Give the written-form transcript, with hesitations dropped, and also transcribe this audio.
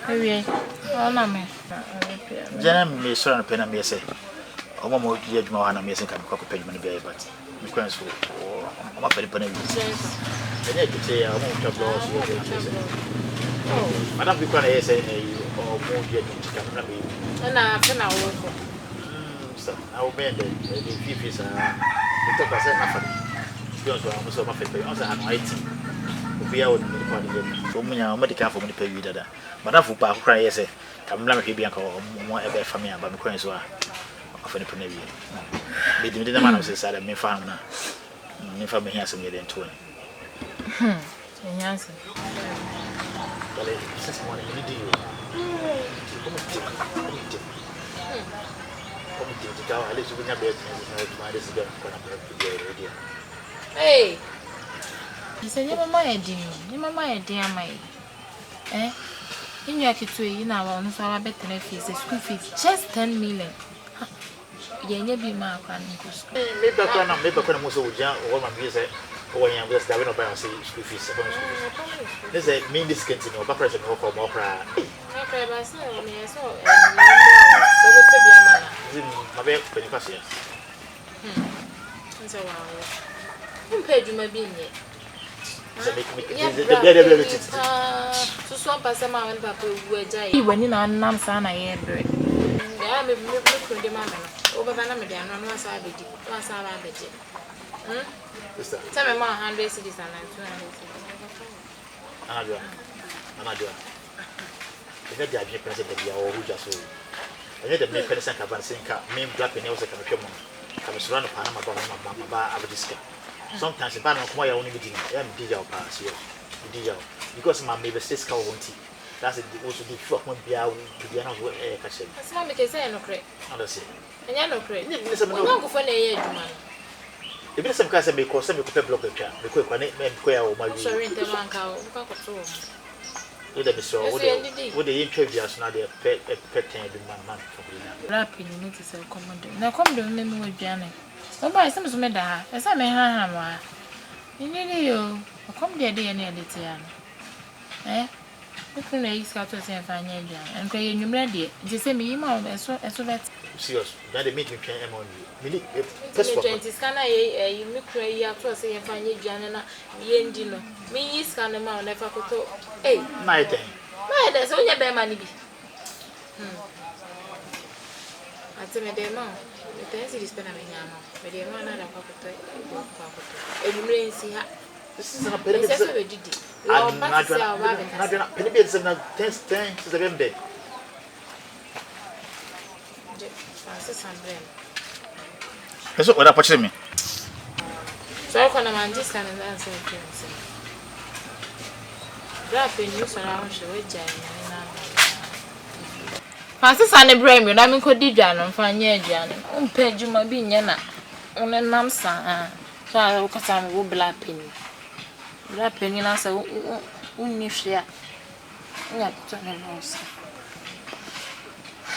Ewie. Ona me. Jana me so na pena me say. Omo mo di adwuma wa na me say ka me kwa pedwuma ne bia but. Me kwan so omo pede pena wi. Ene kete ya omo tablo so ye kete. Oh, madam bi kwa na say omo di adwuma ka na be. Na pena wo ko. So, I will bend it. The fifties are took us enough. You know, so my favorite. Also, I'm waiting. We are on the party. For me, I'm medical for me to pay you that. But I will back cry. Yes, I'm not maybe uncle more ever for me, but I'm crying so. Of any penny. They didn't the man of the side of me found now. If I'm here, some year then 20. Yes. Well, this morning, you do. Hey, you said your mama idea. Your mama idea, my in your kitchen, you know, on our better fees, the school fees just 10 million. You be my grandmother's. Maybe I was so young or my music or when I was there, no balance school fees. There's a mean discount in your background for more cry. Okay, but so, so, we could be a man. My bed, penny pass here. So, who paid you my being yet? To swap us a man and papa were jay when you know, none son I am bread. I may look to the mamma over Vanamadan on one side, one side of it. Tell me 100 cities and 200 Anadua. The next day, president, the hour who just so. I need to make President Cabansinka, main black and also come come surround Panama about our discount. Sometimes the banner of my own meeting, I'm DJ pass here. Because my maybe 6 cow won't tea. That's it, also the fuck won't be out to be another air catching. That's not because I no credit. I'll say. And I no credit. Listen, I'm not going to year, man. If there's some kind of make or some block the car, because when it meant queer or my sorry, the one cow, with the so what the interviews now they pet man for rapping, you need to say command. Now come to me with Janet. Somebody seems made that as I may have. You need you come there, dear, near the tian. Eh? You can raise captors and find your jam and cry in your ready. Just say me, mom, as well as that. Serious, that they make me pay on you. It's kind of you make cry after saying find your jam and yen dinner. Me is kind of man, never could talk. Eh, my thing. My, there's only a bear money. I tell me, dear mom, the things is spending a but the man had a pocket. And you may see her. This is a penny. I'm not going to penny bits and 10 to the rim day. That's what I'm watching me. So I can man this kind of answer. Rapping you surround you with Jane. Francis and the brain, I mean, could Dijan and find ye, Janet. Pay you my being yana on a namsa. So I will cut some wood black penny. Black penny, and I say, Unifia. Not to the nose.